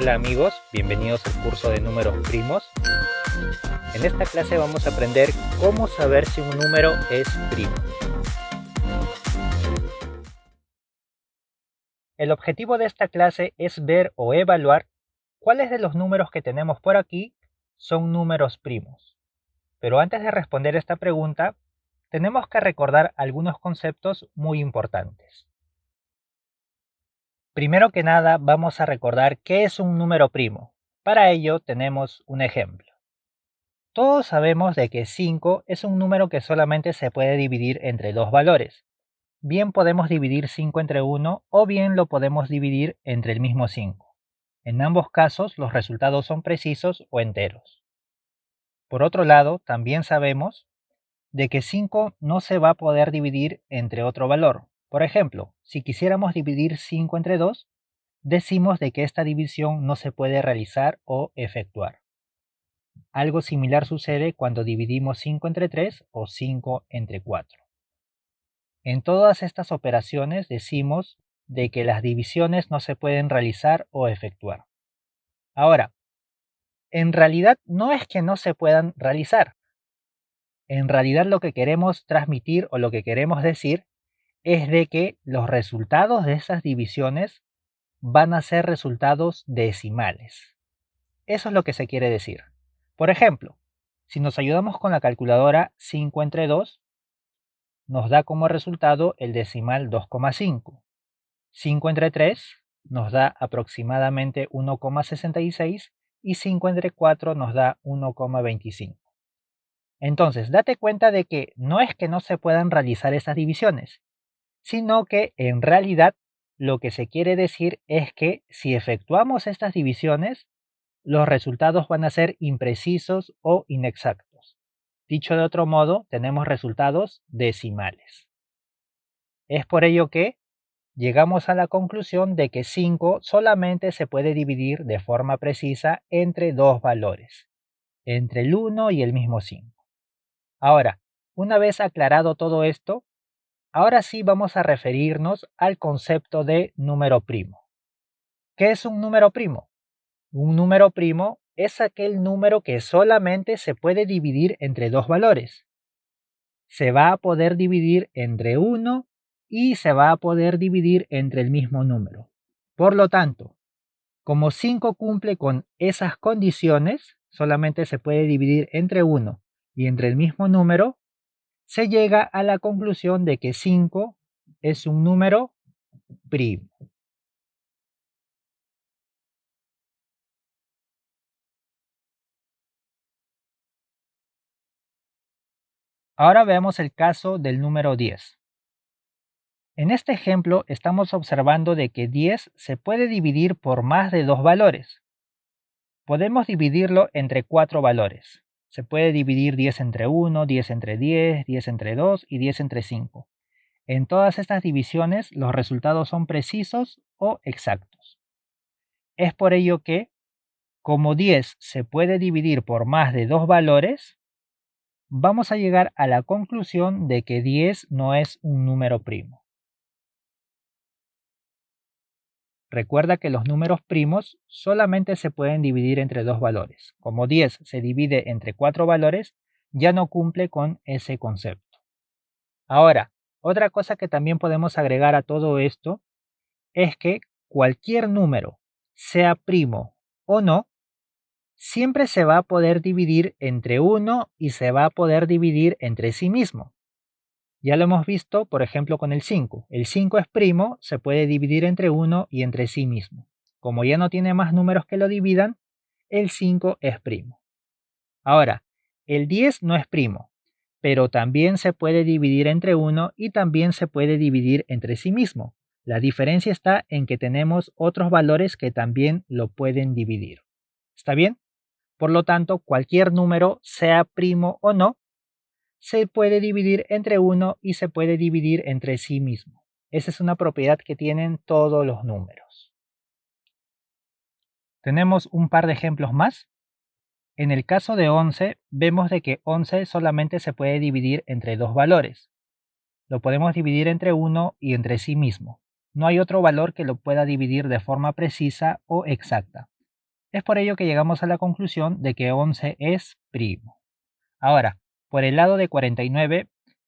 Hola amigos, bienvenidos al curso de números primos. En esta clase vamos a aprender cómo saber si un número es primo. El objetivo de esta clase es ver o evaluar cuáles de los números que tenemos por aquí son números primos. Pero antes de responder esta pregunta, tenemos que recordar algunos conceptos muy importantes. Primero que nada, vamos a recordar qué es un número primo. Para ello tenemos un ejemplo. Todos sabemos de que 5 es un número que solamente se puede dividir entre dos valores. Bien podemos dividir 5 entre 1 o bien lo podemos dividir entre el mismo 5. En ambos casos los resultados son precisos o enteros. Por otro lado, también sabemos de que 5 no se va a poder dividir entre otro valor. Por ejemplo, si quisiéramos dividir 5 entre 2, decimos de que esta división no se puede realizar o efectuar. Algo similar sucede cuando dividimos 5 entre 3 o 5 entre 4. En todas estas operaciones decimos de que las divisiones no se pueden realizar o efectuar. Ahora, en realidad no es que no se puedan realizar. En realidad lo que queremos transmitir o lo que queremos decir es de que los resultados de esas divisiones van a ser resultados decimales. Eso es lo que se quiere decir. Por ejemplo, si nos ayudamos con la calculadora 5 entre 2, nos da como resultado el decimal 2,5. 5 entre 3 nos da aproximadamente 1,66 y 5 entre 4 nos da 1,25. Entonces, date cuenta de que no es que no se puedan realizar esas divisiones, sino que en realidad lo que se quiere decir es que si efectuamos estas divisiones, los resultados van a ser imprecisos o inexactos. Dicho de otro modo, tenemos resultados decimales. Es por ello que llegamos a la conclusión de que 5 solamente se puede dividir de forma precisa entre dos valores, entre el 1 y el mismo 5. Ahora, una vez aclarado todo esto, ahora sí vamos a referirnos al concepto de número primo. ¿Qué es un número primo? Un número primo es aquel número que solamente se puede dividir entre dos valores. Se va a poder dividir entre 1 y se va a poder dividir entre el mismo número. Por lo tanto, como 5 cumple con esas condiciones, solamente se puede dividir entre 1 y entre el mismo número, se llega a la conclusión de que 5 es un número primo. Ahora veamos el caso del número 10. En este ejemplo estamos observando de que 10 se puede dividir por más de dos valores. Podemos dividirlo entre cuatro valores. Se puede dividir 10 entre 1, 10 entre 10, 10 entre 2 y 10 entre 5. En todas estas divisiones los resultados son precisos o exactos. Es por ello que, como 10 se puede dividir por más de dos valores, vamos a llegar a la conclusión de que 10 no es un número primo. Recuerda que los números primos solamente se pueden dividir entre dos valores. Como 10 se divide entre cuatro valores, ya no cumple con ese concepto. Ahora, otra cosa que también podemos agregar a todo esto es que cualquier número, sea primo o no, siempre se va a poder dividir entre 1 y se va a poder dividir entre sí mismo. Ya lo hemos visto, por ejemplo, con el 5. El 5 es primo, se puede dividir entre 1 y entre sí mismo. Como ya no tiene más números que lo dividan, el 5 es primo. Ahora, el 10 no es primo, pero también se puede dividir entre 1 y también se puede dividir entre sí mismo. La diferencia está en que tenemos otros valores que también lo pueden dividir. ¿Está bien? Por lo tanto, cualquier número, sea primo o no, se puede dividir entre 1 y se puede dividir entre sí mismo. Esa es una propiedad que tienen todos los números. Tenemos un par de ejemplos más. En el caso de 11, vemos de que 11 solamente se puede dividir entre dos valores. Lo podemos dividir entre 1 y entre sí mismo. No hay otro valor que lo pueda dividir de forma precisa o exacta. Es por ello que llegamos a la conclusión de que 11 es primo. Ahora, por el lado de 49,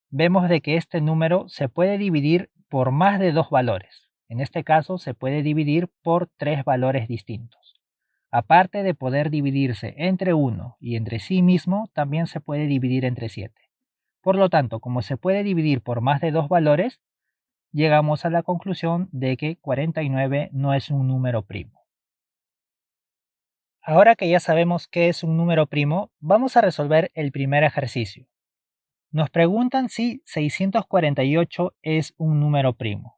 vemos de que este número se puede dividir por más de dos valores. En este caso, se puede dividir por tres valores distintos. Aparte de poder dividirse entre 1 y entre sí mismo, también se puede dividir entre 7. Por lo tanto, como se puede dividir por más de dos valores, llegamos a la conclusión de que 49 no es un número primo. Ahora que ya sabemos qué es un número primo, vamos a resolver el primer ejercicio. Nos preguntan si 648 es un número primo.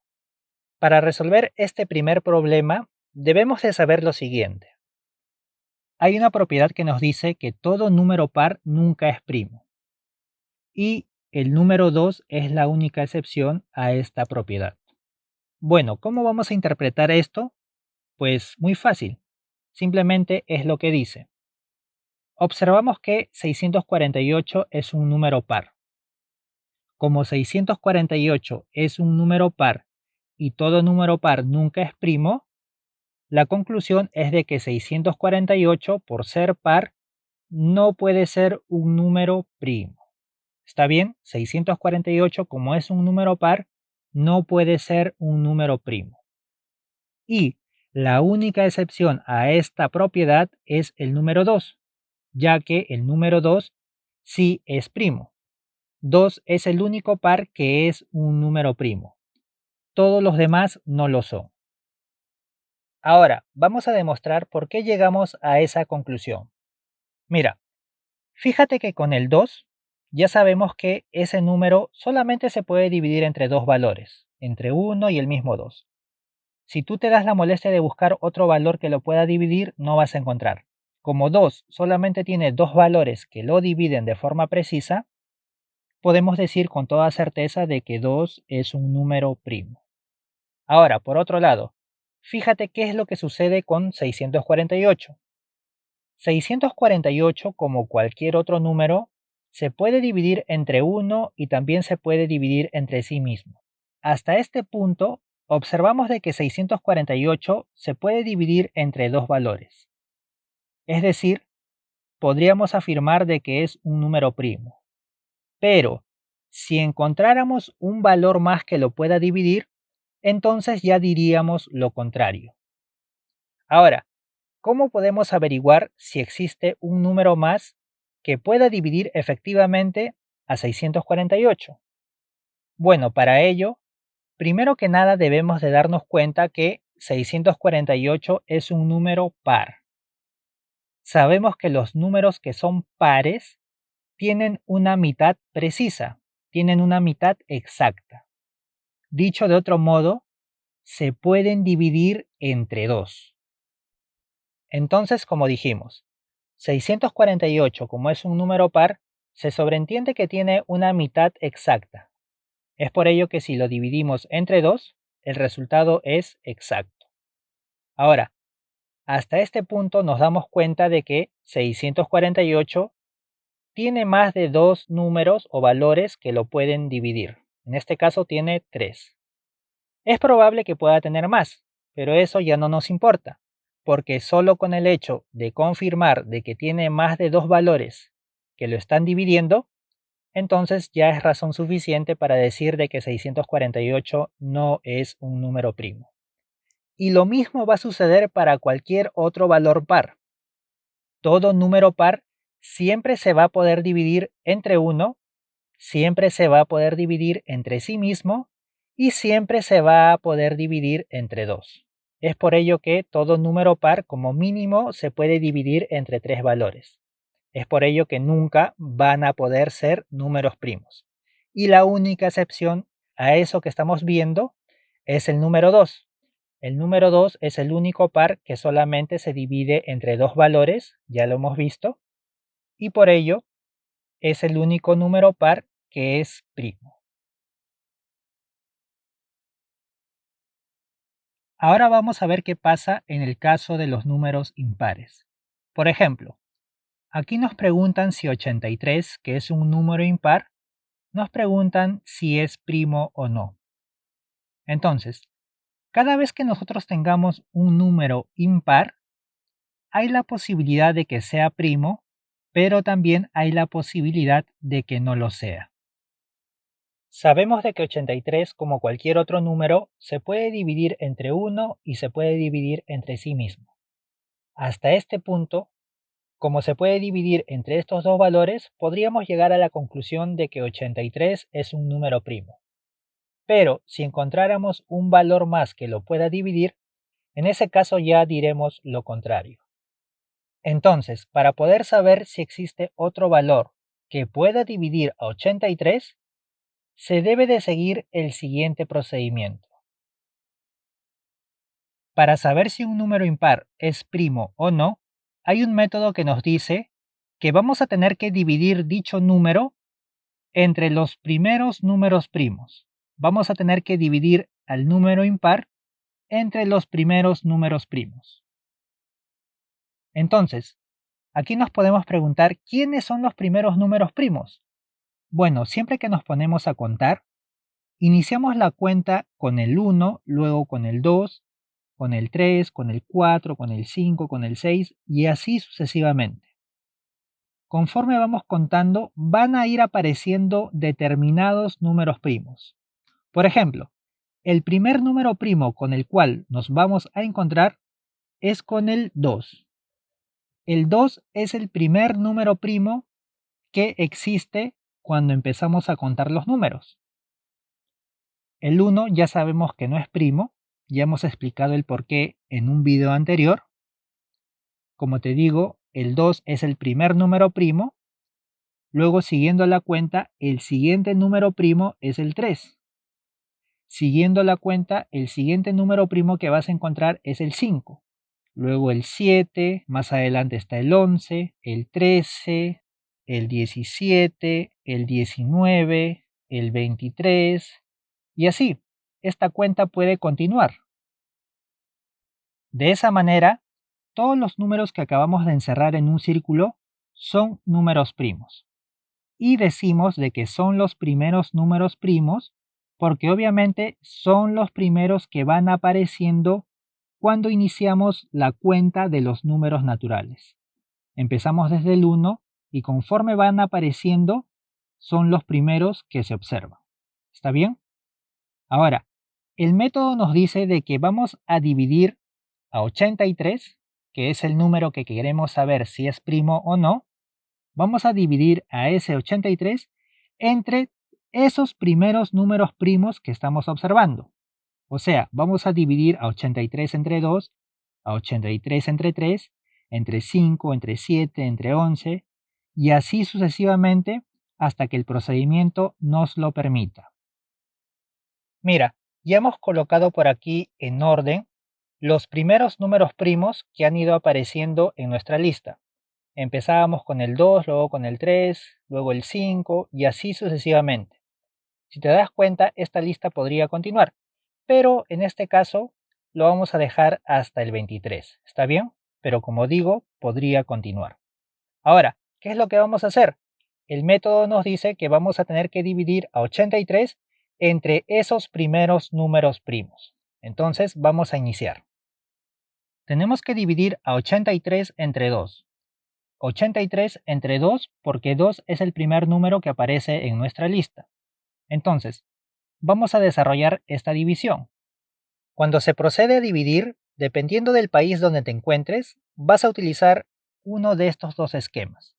Para resolver este primer problema, debemos de saber lo siguiente. Hay una propiedad que nos dice que todo número par nunca es primo. Y el número 2 es la única excepción a esta propiedad. Bueno, ¿cómo vamos a interpretar esto? Pues muy fácil. Simplemente es lo que dice. Observamos que 648 es un número par. Como 648 es un número par y todo número par nunca es primo, la conclusión es de que 648, por ser par, no puede ser un número primo. ¿Está bien? 648, como es un número par, no puede ser un número primo. Y la única excepción a esta propiedad es el número 2, ya que el número 2 sí es primo. 2 es el único par que es un número primo. Todos los demás no lo son. Ahora, vamos a demostrar por qué llegamos a esa conclusión. Mira, fíjate que con el 2 ya sabemos que ese número solamente se puede dividir entre dos valores, entre 1 y el mismo 2. Si tú te das la molestia de buscar otro valor que lo pueda dividir, no vas a encontrar. Como 2 solamente tiene dos valores que lo dividen de forma precisa, podemos decir con toda certeza de que 2 es un número primo. Ahora, por otro lado, fíjate qué es lo que sucede con 648. 648, como cualquier otro número, se puede dividir entre 1 y también se puede dividir entre sí mismo. Hasta este punto, observamos de que 648 se puede dividir entre dos valores. Es decir, podríamos afirmar de que es un número primo. Pero, si encontráramos un valor más que lo pueda dividir, entonces ya diríamos lo contrario. Ahora, ¿cómo podemos averiguar si existe un número más que pueda dividir efectivamente a 648? Bueno, para ello, primero que nada debemos de darnos cuenta que 648 es un número par. Sabemos que los números que son pares tienen una mitad precisa, tienen una mitad exacta. Dicho de otro modo, se pueden dividir entre dos. Entonces, como dijimos, 648, como es un número par, se sobreentiende que tiene una mitad exacta. Es por ello que si lo dividimos entre 2, el resultado es exacto. Ahora, hasta este punto nos damos cuenta de que 648 tiene más de dos números o valores que lo pueden dividir. En este caso tiene 3. Es probable que pueda tener más, pero eso ya no nos importa, porque solo con el hecho de confirmar de que tiene más de dos valores que lo están dividiendo, entonces ya es razón suficiente para decir de que 648 no es un número primo. Y lo mismo va a suceder para cualquier otro valor par. Todo número par siempre se va a poder dividir entre 1, siempre se va a poder dividir entre sí mismo y siempre se va a poder dividir entre 2. Es por ello que todo número par como mínimo se puede dividir entre tres valores. Es por ello que nunca van a poder ser números primos. Y la única excepción a eso que estamos viendo es el número 2. El número 2 es el único par que solamente se divide entre dos valores, ya lo hemos visto, y por ello es el único número par que es primo. Ahora vamos a ver qué pasa en el caso de los números impares. Por ejemplo, aquí nos preguntan si 83, que es un número impar, nos preguntan si es primo o no. Entonces, cada vez que nosotros tengamos un número impar, hay la posibilidad de que sea primo, pero también hay la posibilidad de que no lo sea. Sabemos de que 83, como cualquier otro número, se puede dividir entre 1 y se puede dividir entre sí mismo. Hasta este punto, como se puede dividir entre estos dos valores, podríamos llegar a la conclusión de que 83 es un número primo. Pero si encontráramos un valor más que lo pueda dividir, en ese caso ya diremos lo contrario. Entonces, para poder saber si existe otro valor que pueda dividir a 83, se debe de seguir el siguiente procedimiento. Para saber si un número impar es primo o no, hay un método que nos dice que vamos a tener que dividir dicho número entre los primeros números primos. Vamos a tener que dividir al número impar entre los primeros números primos. Entonces, aquí nos podemos preguntar quiénes son los primeros números primos. Bueno, siempre que nos ponemos a contar, iniciamos la cuenta con el 1, luego con el 2, con el 3, con el 4, con el 5, con el 6 y así sucesivamente. Conforme vamos contando, van a ir apareciendo determinados números primos. Por ejemplo, el primer número primo con el cual nos vamos a encontrar es con el 2. El 2 es el primer número primo que existe cuando empezamos a contar los números. El 1 ya sabemos que no es primo, ya hemos explicado el porqué en un video anterior. Como te digo, el 2 es el primer número primo, luego siguiendo la cuenta, el siguiente número primo es el 3. Siguiendo la cuenta, el siguiente número primo que vas a encontrar es el 5. Luego el 7, más adelante está el 11, el 13, el 17, el 19, el 23 y así. Esta cuenta puede continuar. De esa manera, todos los números que acabamos de encerrar en un círculo son números primos. Y decimos de que son los primeros números primos porque obviamente son los primeros que van apareciendo cuando iniciamos la cuenta de los números naturales. Empezamos desde el 1 y conforme van apareciendo son los primeros que se observan. ¿Está bien? Ahora, el método nos dice de que vamos a dividir a 83, que es el número que queremos saber si es primo o no. Vamos a dividir a ese 83 entre esos primeros números primos que estamos observando. O sea, vamos a dividir a 83 entre 2, a 83 entre 3, entre 5, entre 7, entre 11, y así sucesivamente hasta que el procedimiento nos lo permita. Mira, ya hemos colocado por aquí en orden los primeros números primos que han ido apareciendo en nuestra lista. Empezábamos con el 2, luego con el 3, luego el 5 y así sucesivamente. Si te das cuenta, esta lista podría continuar, pero en este caso lo vamos a dejar hasta el 23. ¿Está bien? Pero como digo, podría continuar. Ahora, ¿qué es lo que vamos a hacer? El método nos dice que vamos a tener que dividir a 83 entre esos primeros números primos. Entonces vamos a iniciar. Tenemos que dividir a 83 entre 2. 83 entre 2 porque 2 es el primer número que aparece en nuestra lista. Entonces, vamos a desarrollar esta división. Cuando se procede a dividir, dependiendo del país donde te encuentres, vas a utilizar uno de estos dos esquemas.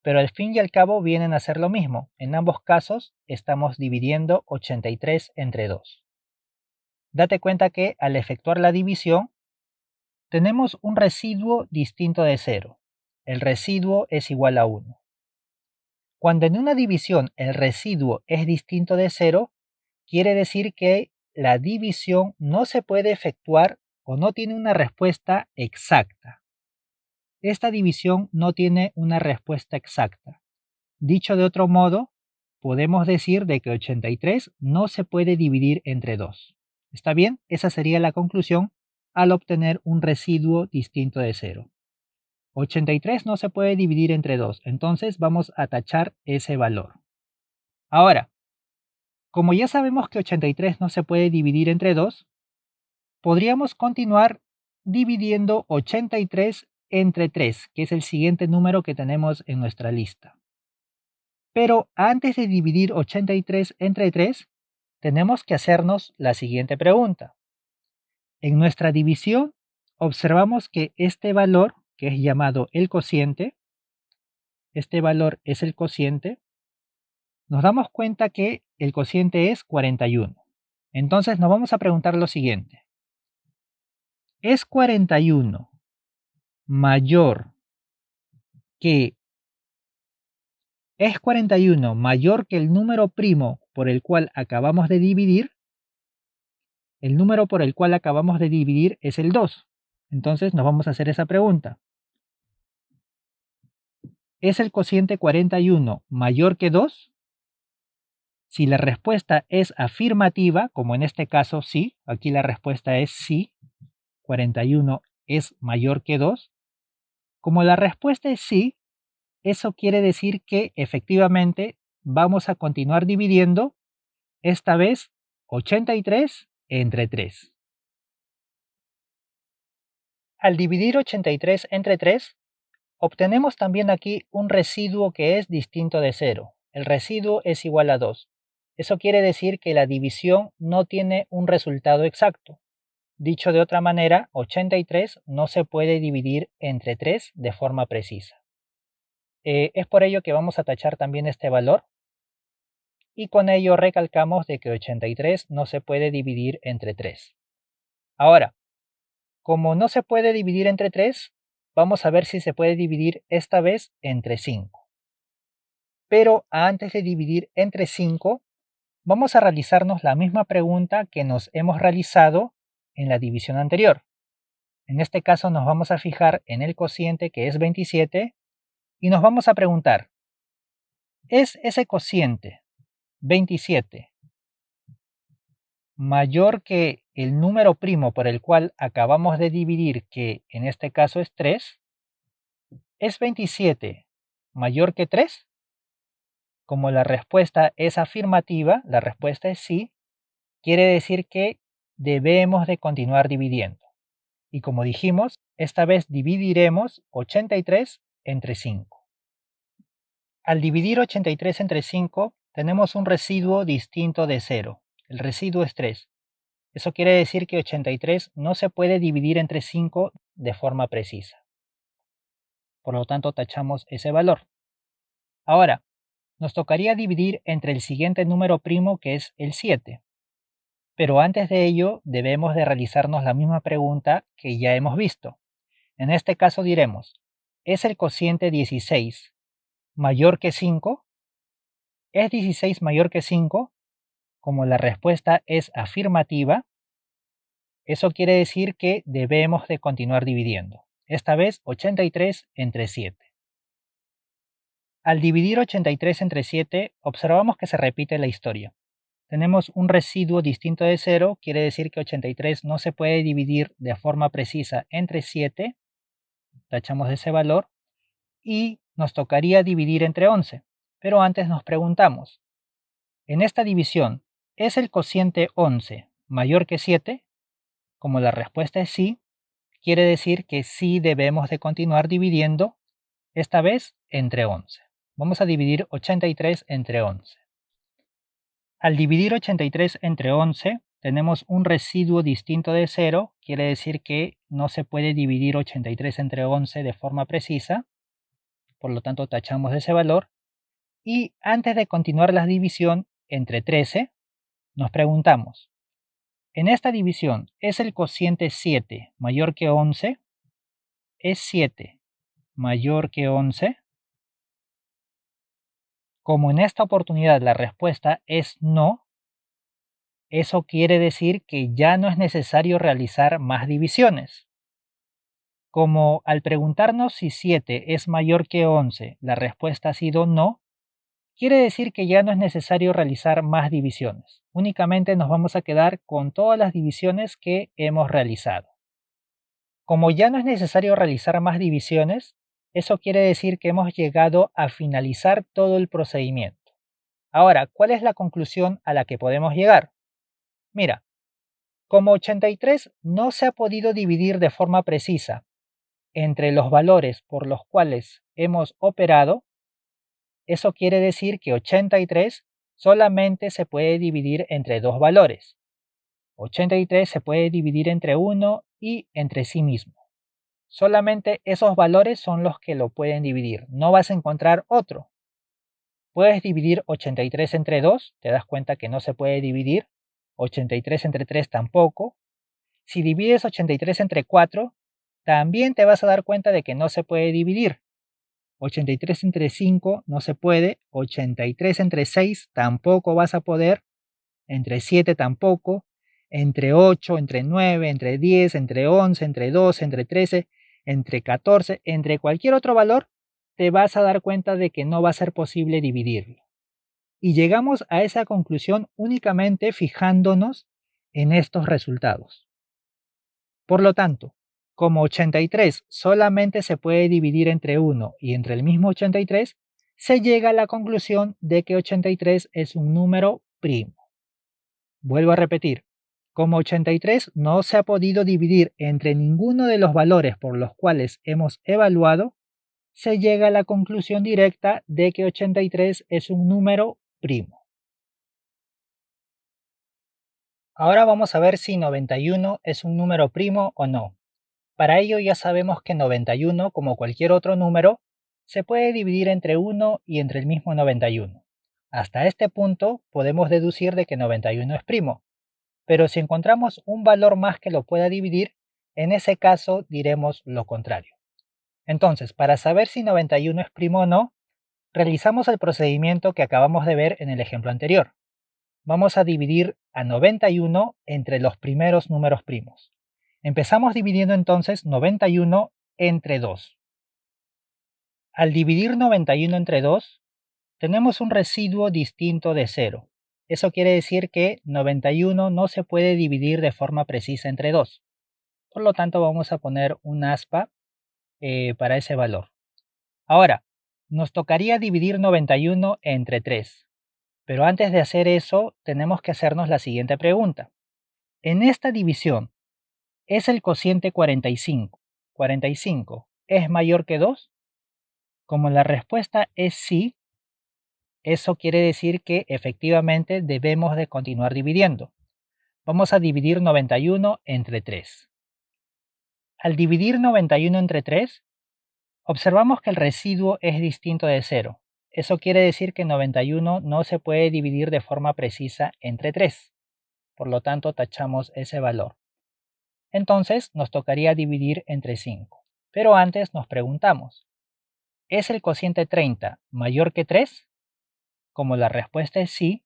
Pero al fin y al cabo vienen a ser lo mismo. En ambos casos estamos dividiendo 83 entre 2. Date cuenta que al efectuar la división, tenemos un residuo distinto de 0. El residuo es igual a 1. Cuando en una división el residuo es distinto de 0, quiere decir que la división no se puede efectuar o no tiene una respuesta exacta. Esta división no tiene una respuesta exacta. Dicho de otro modo, podemos decir de que 83 no se puede dividir entre 2. ¿Está bien? Esa sería la conclusión al obtener un residuo distinto de 0. 83 no se puede dividir entre 2, entonces vamos a tachar ese valor. Ahora, como ya sabemos que 83 no se puede dividir entre 2, podríamos continuar dividiendo 83 entre 3, que es el siguiente número que tenemos en nuestra lista. Pero antes de dividir 83 entre 3, tenemos que hacernos la siguiente pregunta. En nuestra división, observamos que este valor, que es llamado el cociente, este valor es el cociente, nos damos cuenta que el cociente es 41. Entonces nos vamos a preguntar lo siguiente. ¿Es 41 mayor que el número primo por el cual acabamos de dividir? El número por el cual acabamos de dividir es el 2. Entonces nos vamos a hacer esa pregunta. ¿Es el cociente 41 mayor que 2? Si la respuesta es afirmativa, como en este caso sí, aquí la respuesta es sí, 41 es mayor que 2. Como la respuesta es sí, eso quiere decir que efectivamente vamos a continuar dividiendo, esta vez 83 entre 3. Al dividir 83 entre 3, obtenemos también aquí un residuo que es distinto de 0. El residuo es igual a 2. Eso quiere decir que la división no tiene un resultado exacto. Dicho de otra manera, 83 no se puede dividir entre 3 de forma precisa. Es por ello que vamos a tachar también este valor. Y con ello recalcamos de que 83 no se puede dividir entre 3. Ahora, como no se puede dividir entre 3, vamos a ver si se puede dividir esta vez entre 5. Pero antes de dividir entre 5, vamos a realizarnos la misma pregunta que nos hemos realizado en la división anterior. En este caso nos vamos a fijar en el cociente, que es 27, y nos vamos a preguntar, ¿es ese cociente 27 mayor que el número primo por el cual acabamos de dividir, que en este caso es 3? ¿Es 27 mayor que 3? Como la respuesta es afirmativa, la respuesta es sí, quiere decir que debemos de continuar dividiendo. Y como dijimos, esta vez dividiremos 83 entre 5. Al dividir 83 entre 5, tenemos un residuo distinto de 0. El residuo es 3. Eso quiere decir que 83 no se puede dividir entre 5 de forma precisa. Por lo tanto, tachamos ese valor. Ahora, nos tocaría dividir entre el siguiente número primo, que es el 7. Pero antes de ello, debemos de realizarnos la misma pregunta que ya hemos visto. En este caso diremos, ¿es el cociente 16 mayor que 5? ¿Es 16 mayor que 5? Como la respuesta es afirmativa, eso quiere decir que debemos de continuar dividiendo. Esta vez 83 entre 7. Al dividir 83 entre 7, observamos que se repite la historia. Tenemos un residuo distinto de 0, quiere decir que 83 no se puede dividir de forma precisa entre 7, tachamos ese valor, y nos tocaría dividir entre 11. Pero antes nos preguntamos, en esta división, ¿es el cociente 11 mayor que 7? Como la respuesta es sí, quiere decir que sí debemos de continuar dividiendo, esta vez entre 11. Vamos a dividir 83 entre 11. Al dividir 83 entre 11, tenemos un residuo distinto de 0, quiere decir que no se puede dividir 83 entre 11 de forma precisa, por lo tanto tachamos ese valor. Y antes de continuar la división entre 13, nos preguntamos, en esta división, ¿es el cociente 7 mayor que 11? ¿Es 7 mayor que 11? Como en esta oportunidad la respuesta es no, eso quiere decir que ya no es necesario realizar más divisiones. Como al preguntarnos si 7 es mayor que 11, la respuesta ha sido no, quiere decir que ya no es necesario realizar más divisiones. Únicamente nos vamos a quedar con todas las divisiones que hemos realizado. Como ya no es necesario realizar más divisiones, eso quiere decir que hemos llegado a finalizar todo el procedimiento. Ahora, ¿cuál es la conclusión a la que podemos llegar? Mira, como 83 no se ha podido dividir de forma precisa, entre los valores por los cuales hemos operado, eso quiere decir que 83 solamente se puede dividir entre dos valores. 83 se puede dividir entre 1 y entre sí mismo. Solamente esos valores son los que lo pueden dividir. No vas a encontrar otro. Puedes dividir 83 entre 2, te das cuenta que no se puede dividir. 83 entre 3 tampoco. Si divides 83 entre 4, también te vas a dar cuenta de que no se puede dividir. 83 entre 5 no se puede. 83 entre 6 tampoco vas a poder. Entre 7 tampoco. Entre 8, entre 9, entre 10, entre 11, entre 12, entre 13, entre 14, entre cualquier otro valor, te vas a dar cuenta de que no va a ser posible dividirlo. Y llegamos a esa conclusión únicamente fijándonos en estos resultados. Por lo tanto, como 83 solamente se puede dividir entre 1 y entre el mismo 83, se llega a la conclusión de que 83 es un número primo. Vuelvo a repetir, como 83 no se ha podido dividir entre ninguno de los valores por los cuales hemos evaluado, se llega a la conclusión directa de que 83 es un número primo. Ahora vamos a ver si 91 es un número primo o no. Para ello ya sabemos que 91, como cualquier otro número, se puede dividir entre 1 y entre el mismo 91. Hasta este punto podemos deducir de que 91 es primo. Pero si encontramos un valor más que lo pueda dividir, en ese caso diremos lo contrario. Entonces, para saber si 91 es primo o no, realizamos el procedimiento que acabamos de ver en el ejemplo anterior. Vamos a dividir a 91 entre los primeros números primos. Empezamos dividiendo entonces 91 entre 2. Al dividir 91 entre 2, tenemos un residuo distinto de 0. Eso quiere decir que 91 no se puede dividir de forma precisa entre 2. Por lo tanto, vamos a poner un aspa para ese valor. Ahora, nos tocaría dividir 91 entre 3. Pero antes de hacer eso, tenemos que hacernos la siguiente pregunta. En esta división, ¿es el cociente 45? ¿45 es mayor que 2? Como la respuesta es sí, eso quiere decir que efectivamente debemos de continuar dividiendo. Vamos a dividir 91 entre 3. Al dividir 91 entre 3, observamos que el residuo es distinto de 0. Eso quiere decir que 91 no se puede dividir de forma precisa entre 3. Por lo tanto, tachamos ese valor. Entonces, nos tocaría dividir entre 5. Pero antes nos preguntamos, ¿es el cociente 30 mayor que 3? Como la respuesta es sí,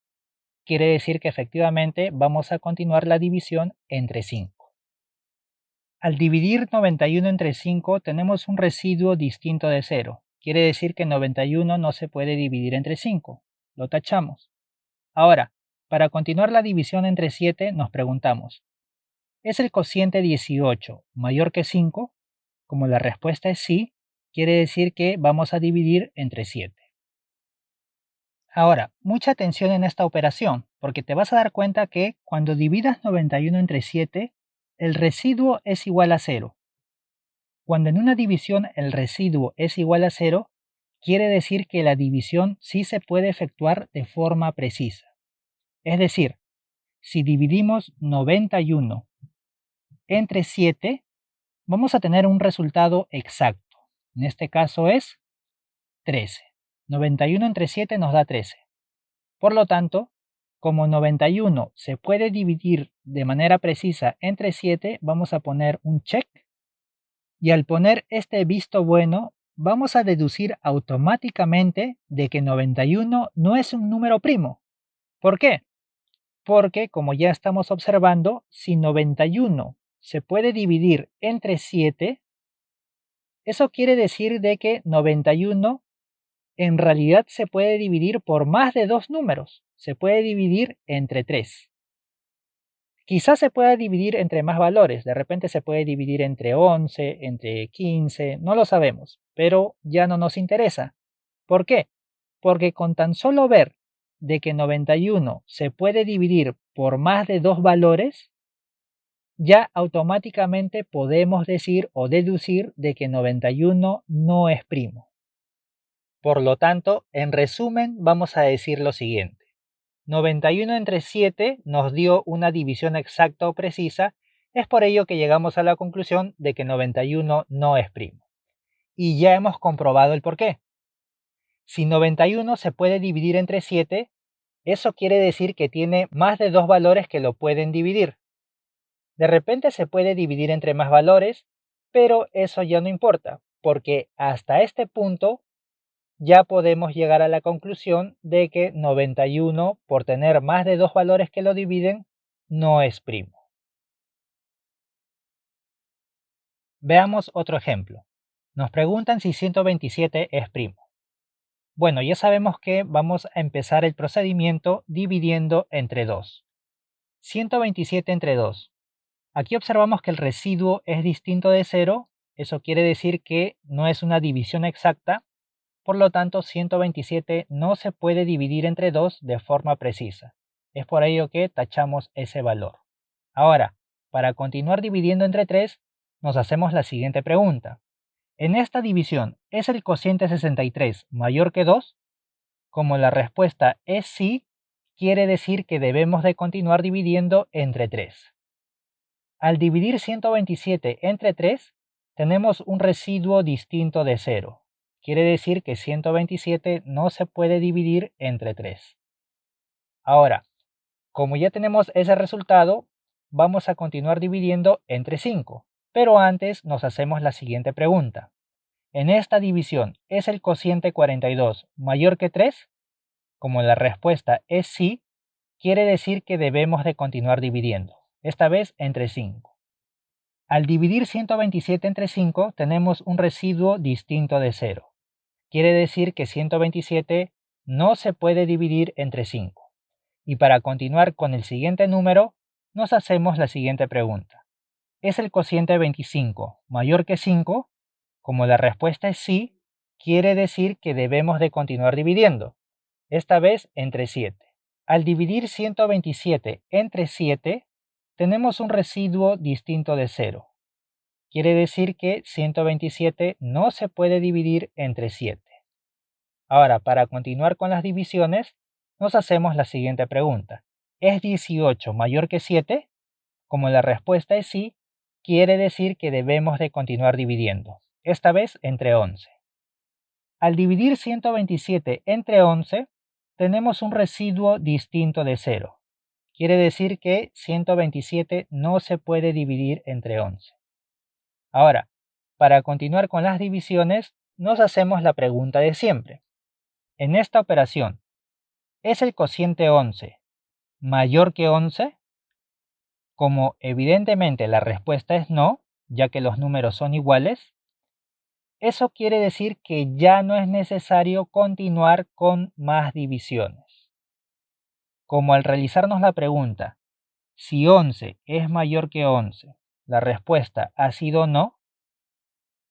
quiere decir que efectivamente vamos a continuar la división entre 5. Al dividir 91 entre 5 tenemos un residuo distinto de 0. Quiere decir que 91 no se puede dividir entre 5. Lo tachamos. Ahora, para continuar la división entre 7 nos preguntamos, ¿es el cociente 18 mayor que 5? Como la respuesta es sí, quiere decir que vamos a dividir entre 7. Ahora, mucha atención en esta operación, porque te vas a dar cuenta que cuando dividas 91 entre 7, el residuo es igual a 0. Cuando en una división el residuo es igual a 0, quiere decir que la división sí se puede efectuar de forma precisa. Es decir, si dividimos 91 entre 7, vamos a tener un resultado exacto. En este caso es 13. 91 entre 7 nos da 13. Por lo tanto, como 91 se puede dividir de manera precisa entre 7, vamos a poner un check. Y al poner este visto bueno, vamos a deducir automáticamente de que 91 no es un número primo. ¿Por qué? Porque, como ya estamos observando, si 91 se puede dividir entre 7, eso quiere decir de que 91 en realidad se puede dividir por más de dos números. Se puede dividir entre 3. Quizás se pueda dividir entre más valores. De repente se puede dividir entre 11, entre 15, no lo sabemos. Pero ya no nos interesa. ¿Por qué? Porque con tan solo ver de que 91 se puede dividir por más de dos valores, ya automáticamente podemos decir o deducir de que 91 no es primo. Por lo tanto, en resumen, vamos a decir lo siguiente. 91 entre 7 nos dio una división exacta o precisa, es por ello que llegamos a la conclusión de que 91 no es primo. Y ya hemos comprobado el porqué. Si 91 se puede dividir entre 7, eso quiere decir que tiene más de dos valores que lo pueden dividir. De repente se puede dividir entre más valores, pero eso ya no importa, porque hasta este punto ya podemos llegar a la conclusión de que 91, por tener más de dos valores que lo dividen, no es primo. Veamos otro ejemplo. Nos preguntan si 127 es primo. Bueno, ya sabemos que vamos a empezar el procedimiento dividiendo entre 2. 127 entre 2. Aquí observamos que el residuo es distinto de 0. Eso quiere decir que no es una división exacta. Por lo tanto, 127 no se puede dividir entre 2 de forma precisa. Es por ello que tachamos ese valor. Ahora, para continuar dividiendo entre 3, nos hacemos la siguiente pregunta. En esta división, ¿es el cociente 63 mayor que 2? Como la respuesta es sí, quiere decir que debemos de continuar dividiendo entre 3. Al dividir 127 entre 3, tenemos un residuo distinto de 0. Quiere decir que 127 no se puede dividir entre 3. Ahora, como ya tenemos ese resultado, vamos a continuar dividiendo entre 5. Pero antes nos hacemos la siguiente pregunta. En esta división, ¿es el cociente 42 mayor que 3? Como la respuesta es sí, quiere decir que debemos de continuar dividiendo, esta vez entre 5. Al dividir 127 entre 5 tenemos un residuo distinto de 0. Quiere decir que 127 no se puede dividir entre 5. Y para continuar con el siguiente número, nos hacemos la siguiente pregunta. ¿Es el cociente 25 mayor que 5? Como la respuesta es sí, quiere decir que debemos de continuar dividiendo, esta vez entre 7. Al dividir 127 entre 7, tenemos un residuo distinto de 0. Quiere decir que 127 no se puede dividir entre 7. Ahora, para continuar con las divisiones, nos hacemos la siguiente pregunta. ¿Es 18 mayor que 7? Como la respuesta es sí, quiere decir que debemos de continuar dividiendo, esta vez entre 11. Al dividir 127 entre 11, tenemos un residuo distinto de 0. Quiere decir que 127 no se puede dividir entre 11. Ahora, para continuar con las divisiones, nos hacemos la pregunta de siempre. En esta operación, ¿es el cociente 11 mayor que 11? Como evidentemente la respuesta es no, ya que los números son iguales, eso quiere decir que ya no es necesario continuar con más divisiones. Como al realizarnos la pregunta, si 11 es mayor que 11, la respuesta ha sido no,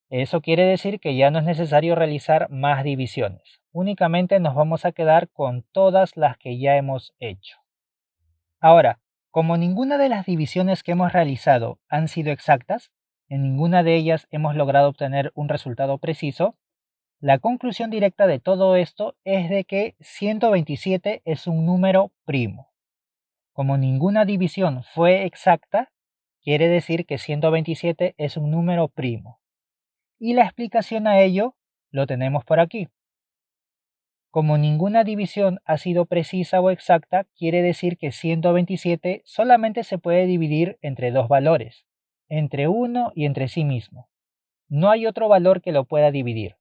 eso quiere decir que ya no es necesario realizar más divisiones. Únicamente nos vamos a quedar con todas las que ya hemos hecho. Ahora, como ninguna de las divisiones que hemos realizado han sido exactas, en ninguna de ellas hemos logrado obtener un resultado preciso, la conclusión directa de todo esto es de que 127 es un número primo. Como ninguna división fue exacta, quiere decir que 127 es un número primo. Y la explicación a ello lo tenemos por aquí. Como ninguna división ha sido precisa o exacta, quiere decir que 127 solamente se puede dividir entre dos valores, entre 1 y entre sí mismo. No hay otro valor que lo pueda dividir.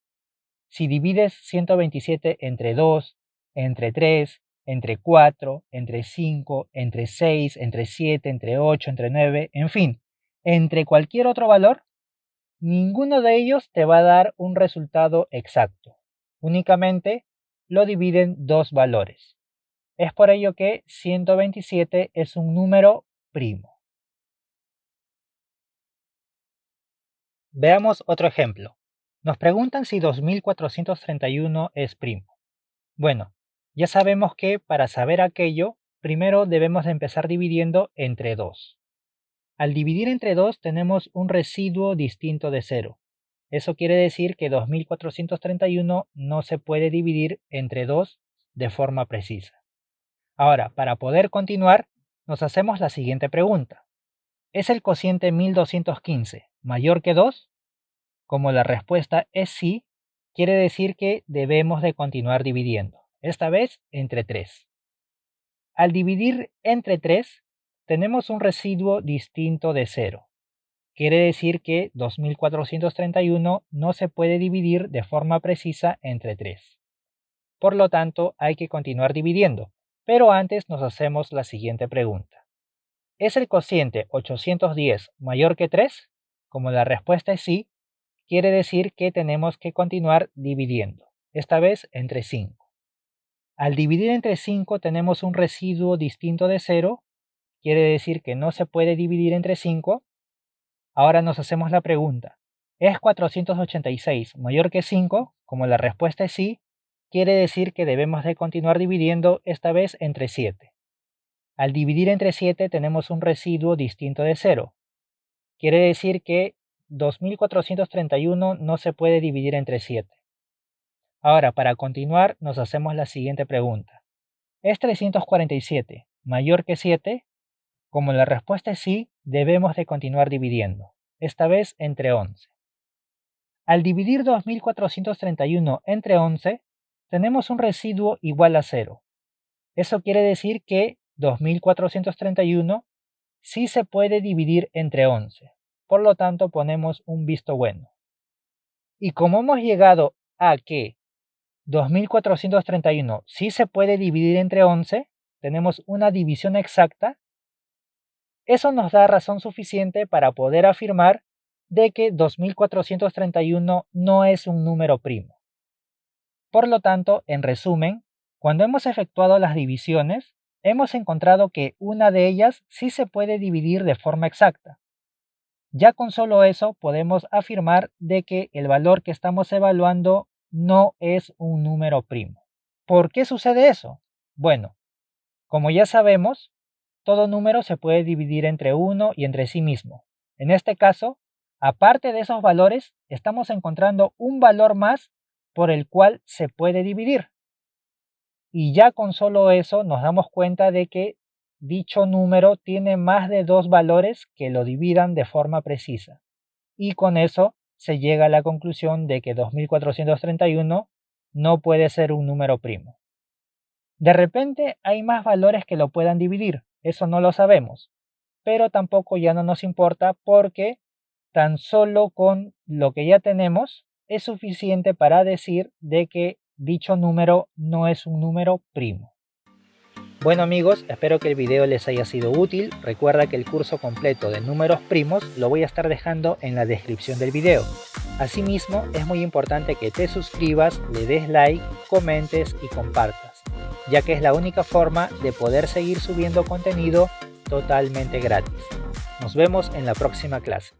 Si divides 127 entre 2, entre 3, entre 4, entre 5, entre 6, entre 7, entre 8, entre 9, en fin, entre cualquier otro valor, ninguno de ellos te va a dar un resultado exacto. Únicamente lo dividen dos valores. Es por ello que 127 es un número primo. Veamos otro ejemplo. Nos preguntan si 2431 es primo. Bueno, ya sabemos que para saber aquello, primero debemos de empezar dividiendo entre 2. Al dividir entre 2 tenemos un residuo distinto de 0. Eso quiere decir que 2431 no se puede dividir entre 2 de forma precisa. Ahora, para poder continuar, nos hacemos la siguiente pregunta. ¿Es el cociente 1215 mayor que 2? Como la respuesta es sí, quiere decir que debemos de continuar dividiendo, esta vez entre 3. Al dividir entre 3, tenemos un residuo distinto de 0. Quiere decir que 2431 no se puede dividir de forma precisa entre 3. Por lo tanto, hay que continuar dividiendo, pero antes nos hacemos la siguiente pregunta. ¿Es el cociente 810 mayor que 3? Como la respuesta es sí, quiere decir que tenemos que continuar dividiendo, esta vez entre 5. Al dividir entre 5 tenemos un residuo distinto de 0, quiere decir que no se puede dividir entre 5. Ahora nos hacemos la pregunta, ¿es 486 mayor que 5? Como la respuesta es sí, quiere decir que debemos de continuar dividiendo, esta vez entre 7. Al dividir entre 7 tenemos un residuo distinto de 0. Quiere decir que 2431 no se puede dividir entre 7. Ahora, para continuar, nos hacemos la siguiente pregunta. ¿Es 347 mayor que 7? Como la respuesta es sí, debemos de continuar dividiendo, esta vez entre 11. Al dividir 2431 entre 11, tenemos un residuo igual a 0. Eso quiere decir que 2431 sí se puede dividir entre 11. Por lo tanto, ponemos un visto bueno. Y como hemos llegado a que 2431 sí se puede dividir entre 11, tenemos una división exacta. Eso nos da razón suficiente para poder afirmar de que 2431 no es un número primo. Por lo tanto, en resumen, cuando hemos efectuado las divisiones, hemos encontrado que una de ellas sí se puede dividir de forma exacta. Ya con solo eso podemos afirmar de que el valor que estamos evaluando no es un número primo. ¿Por qué sucede eso? Bueno, como ya sabemos, todo número se puede dividir entre 1 y entre sí mismo. En este caso, aparte de esos valores, estamos encontrando un valor más por el cual se puede dividir. Y ya con solo eso nos damos cuenta de que dicho número tiene más de 2 valores que lo dividan de forma precisa. Y con eso se llega a la conclusión de que 2431 no puede ser un número primo. De repente hay más valores que lo puedan dividir, eso no lo sabemos, pero tampoco ya no nos importa porque tan solo con lo que ya tenemos es suficiente para decir de que dicho número no es un número primo. Bueno amigos, espero que el video les haya sido útil. Recuerda que el curso completo de números primos lo voy a estar dejando en la descripción del video. Asimismo, es muy importante que te suscribas, le des like, comentes y compartas, ya que es la única forma de poder seguir subiendo contenido totalmente gratis. Nos vemos en la próxima clase.